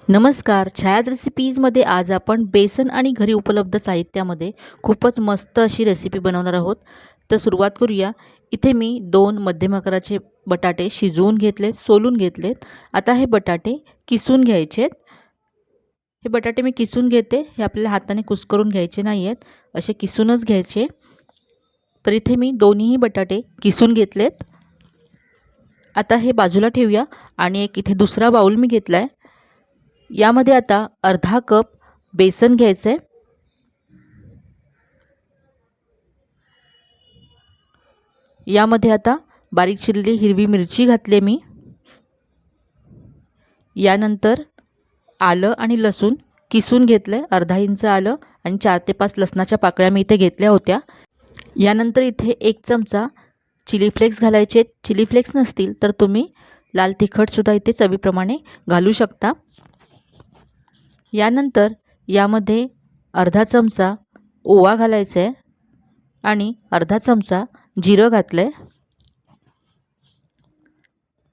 नमस्कार. छायाज रेसिपीजमध्ये आज आपण बेसन आणि घरी उपलब्ध साहित्यामध्ये खूपच मस्त अशी रेसिपी बनवणार आहोत. तर सुरुवात करूया. इथे मी 2 मध्यम आकाराचे बटाटे शिजवून घेतलेत, सोलून घेतलेत. आता हे बटाटे किसून घ्यायचेत. हे बटाटे मी किसून घेते. हे आपल्याला हाताने कुस्करून घ्यायचे नाही आहेत, असे किसूनच घ्यायचे. तर इथे मी दोन्हीही बटाटे किसून घेतलेत. आता हे बाजूला ठेवूया आणि एक इथे दुसरा बाउल मी घेतला आहे. यामध्ये आता अर्धा कप बेसन घ्यायचं आहे. यामध्ये आता बारीक चिरलेली हिरवी मिरची घातली मी. यानंतर आलं आणि लसूण किसून घेतलं. अर्धा इंच आलं आणि 4 ते 5 लसणाच्या पाकळ्या मी इथे घेतल्या होत्या. यानंतर इथे 1 चमचा चिली फ्लेक्स घालायचे. चिली फ्लेक्स नसतील तर तुम्ही लाल तिखटसुद्धा इथे चवीप्रमाणे घालू शकता. यानंतर यामध्ये अर्धा चमचा ओवा घालायचा आहे आणि अर्धा चमचा जिरं घातलं आहे.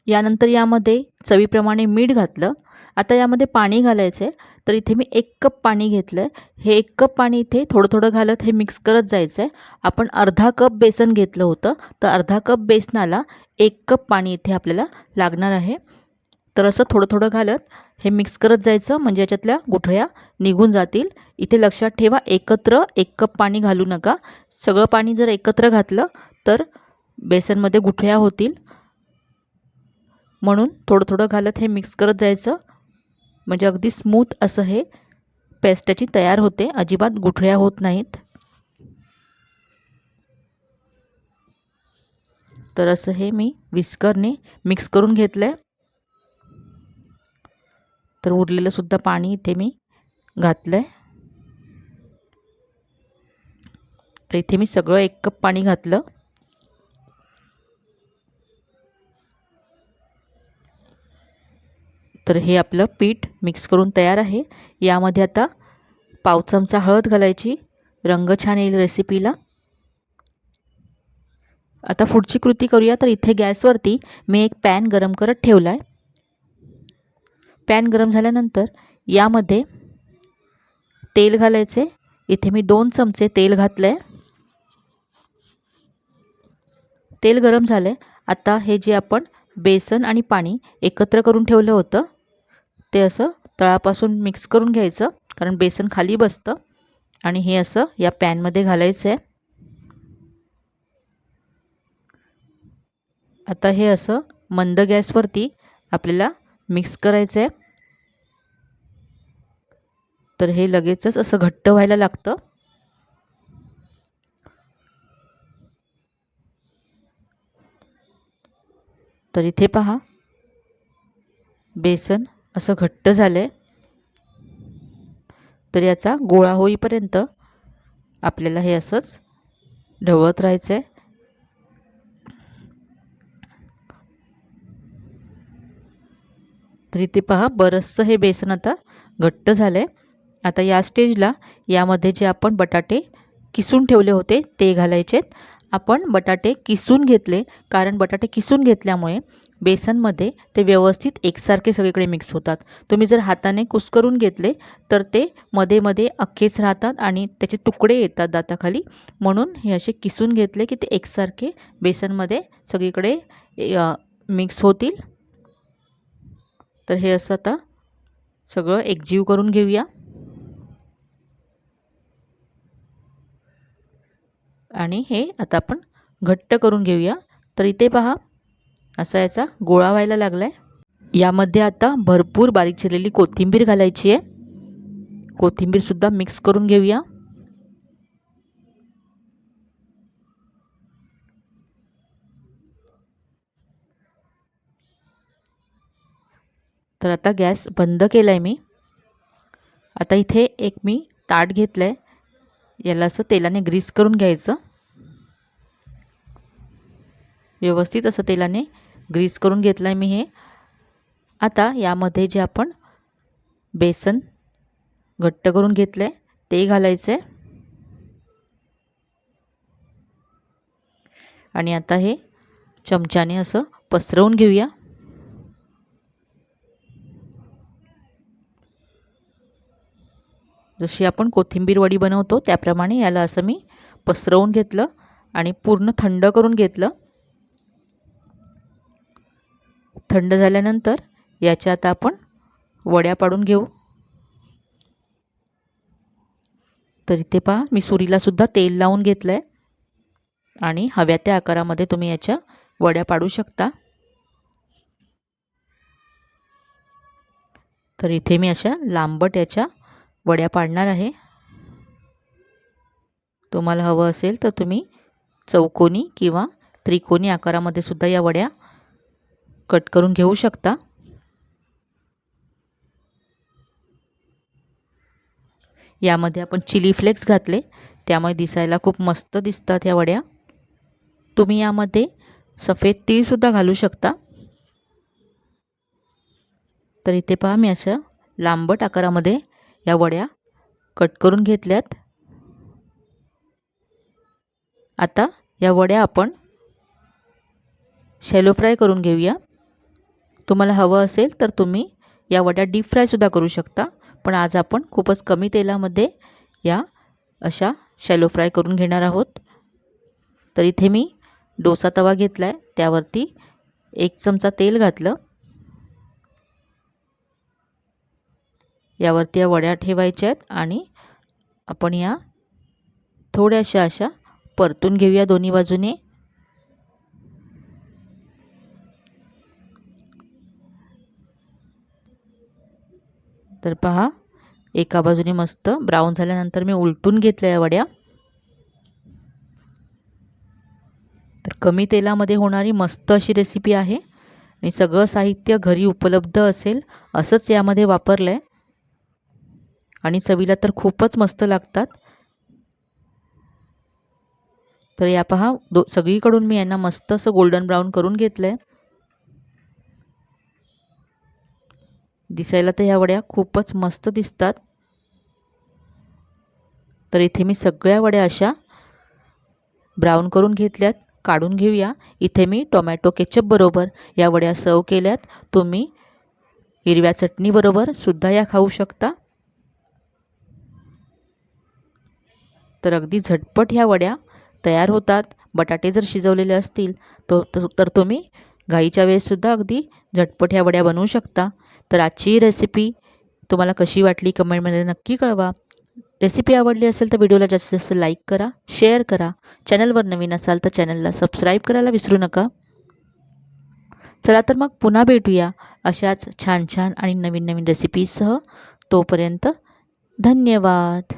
यानंतर यामध्ये चवीप्रमाणे मीठ घातलं. आता यामध्ये पाणी घालायचं आहे. तर इथे मी 1 कप पाणी घेतलं आहे. हे 1 कप पाणी इथे थोडं थोडं घालत हे मिक्स करत जायचं आहे. आपण अर्धा कप बेसन घेतलं होतं, तर अर्धा कप बेसनाला 1 कप पाणी इथे आपल्याला लागणार आहे. तर असं थोडं थोडं घालत हे मिक्स करत जायचं, म्हणजे याच्यातल्या गुठळ्या निघून जातील. इथे लक्षात ठेवा, एकत्र 1 कप पाणी घालू नका. सगळं पाणी जर एकत्र घातलं तर बेसनमध्ये गुठळ्या होतील. म्हणून थोडं थोडं घालत हे मिक्स करत जायचं, म्हणजे अगदी स्मूथ असं हे पेस्टची तयार होते. अजिबात गुठळ्या होत नाहीत. तर असं हे मी विस्करने मिक्स करून घेतलं आहे. तर उरलेलं सुद्धा पाणी इथे मी घातलं आहे. तर इथे मी सगळं 1 कप पाणी घातलं. तर हे आपलं पीठ मिक्स करून तयार आहे. यामध्ये आता पाव चमचा हळद घालायची, रंग छान येईल रेसिपीला. आता पुढची कृती करूया. तर इथे गॅसवरती मी एक पॅन गरम करत ठेवला आहे. पॅन गरम झाल्यानंतर यामध्ये तेल घालायचे. इथे मी 2 चमचे तेल घातलं आहे. तेल गरम झालं आहे. आता हे जे आपण बेसन आणि पाणी एकत्र करून ठेवलं होतं, ते असं तळापासून मिक्स करून घ्यायचं, कारण बेसन खाली बसतं. आणि हे असं या पॅनमध्ये घालायचं आहे. आता हे असं मंद गॅसवरती आपल्याला मिक्स करायचं आहे. तर हे लगेचच असं घट्ट व्हायला लागतं. तर इथे पहा, बेसन असं घट्ट झालं आहे. तर याचा गोळा होईपर्यंत आपल्याला हे असंच ढवळत राहायचं आहे. तर इथे पहा, बरंचसं हे बेसन आता घट्ट झालं आहे. आता या स्टेजला यामध्ये जे आपण बटाटे किसून ठेवले होते ते घालायचे. आपण बटाटे किसून घेतले, कारण बटाटे किसून घेतल्यामुळे बेसनमध्ये ते व्यवस्थित एकसारखे सगळीकडे मिक्स होतात. तुम्ही जर हाताने कुस्करून घेतले तर ते मध्ये मध्ये अख्खेच राहतात आणि त्याचे तुकडे येतात दाताखाली. म्हणून हे असे किसून घेतले की ते एकसारखे बेसनमध्ये सगळीकडे मिक्स होतील. तर हे असं आता सगळं एकजीव करून घेऊया. आणि हे आता आपण घट्ट करून घेऊया. तर इथे पहा, असा याचा गोळा व्हायला लागला आहे. यामध्ये आता भरपूर बारीक चिरलेली कोथिंबीर घालायची आहे. कोथिंबीरसुद्धा मिक्स करून घेऊया. तर आता गॅस बंद केला आहे मी. आता इथे एक मी ताट घेतलं आहे. याला असं तेलाने ग्रीस करून घ्यायचं. व्यवस्थित असं तेलाने ग्रीस करून घेतलं आहे मी हे. आता यामध्ये जे आपण बेसन घट्ट करून घेतलं आहे ते घालायचं आहे. आणि आता हे चमच्याने असं पसरवून घेऊया. जशी आपण कोथिंबीर वडी बनवतो त्याप्रमाणे याला असं मी पसरवून घेतलं आणि पूर्ण थंड करून घेतलं. थंड झाल्यानंतर याच्या आता आपण वड्या पाडून घेऊ. तर इथे पहा मी सुरीला सुद्धा तेल लावून घेतलं आहे आणि हव्या त्या आकारामध्ये तुम्ही याच्या वड्या पाडू शकता. तर इथे मी अशा लांबट याच्या वड्या पाडणार आहे. तुम्हाला हवं असेल तर तुम्ही चौकोनी किंवा त्रिकोणी आकारामध्ये सुद्धा या वड्या कट करून घेऊ शकता. यामध्ये आपण चिली फ्लेक्स घातले त्यामुळे दिसायला खूप मस्त दिसतात ह्या वड्या. तुम्ही यामध्ये सफेद तीळ सुद्धा घालू शकता. तर इथे पहा मी अशा लांबट आकारामध्ये या वड्या कट करून घेतल्यात. आता या वड्या आपण शॅलो फ्राय करून घेऊया. तुम्हाला हवं असेल तर तुम्ही या वड्या डीप फ्राय सुद्धा करू शकता, पण आज आपण खूपच कमी तेलामध्ये या अशा शॅलो फ्राय करून घेणार आहोत. तर इथे मी डोसा तवा घेतला आहे, त्यावरती 1 चमचा तेल घातलं. यावरती या वड्या ठेवायच्या आहेत आणि आपण या थोड्याशा अशा परतून घेऊया दोन्ही बाजूने. तर पहा एका बाजूने मस्त ब्राऊन झाल्यानंतर मी उलटून घेतल्या या वड्या. तर कमी तेलामध्ये होणारी मस्त अशी रेसिपी आहे आणि सगळं साहित्य घरी उपलब्ध असेल असंच यामध्ये वापरलं आहे आणि चवीला तर खूपच मस्त लागतात. तर या पहा सगळीकडून मी यांना मस्त असं गोल्डन ब्राऊन करून घेतलं आहे. दिसायला तर ह्या वड्या खूपच मस्त दिसतात. तर इथे मी सगळ्या वड्या अशा ब्राऊन करून घेतल्यात. काढून घेऊया. इथे मी टोमॅटो केचप बरोबर या वड्या सर्व केल्यात. तुम्ही हिरव्या चटणी बरोबर सुद्धा या खाऊ शकता. तर अगदी झटपट ह्या वड्या तयार होतात. बटाटे जर शिजवलेले असतील तर तुम्ही घाईच्या वेळेस सुद्धा अगदी झटपट ह्या वड्या बनवू शकता. तर आजची रेसिपी तुम्हाला कशी वाटली कमेंटमध्ये नक्की कळवा. रेसिपी आवडली असेल तर व्हिडिओला जास्तीत जास्त लाईक करा, शेअर करा. चॅनलवर नवीन असाल तर चॅनलला सबस्क्राईब करायला विसरू नका. चला तर मग पुन्हा भेटूया अशाच छान छान आणि नवीन नवीन रेसिपीसह. तोपर्यंत धन्यवाद.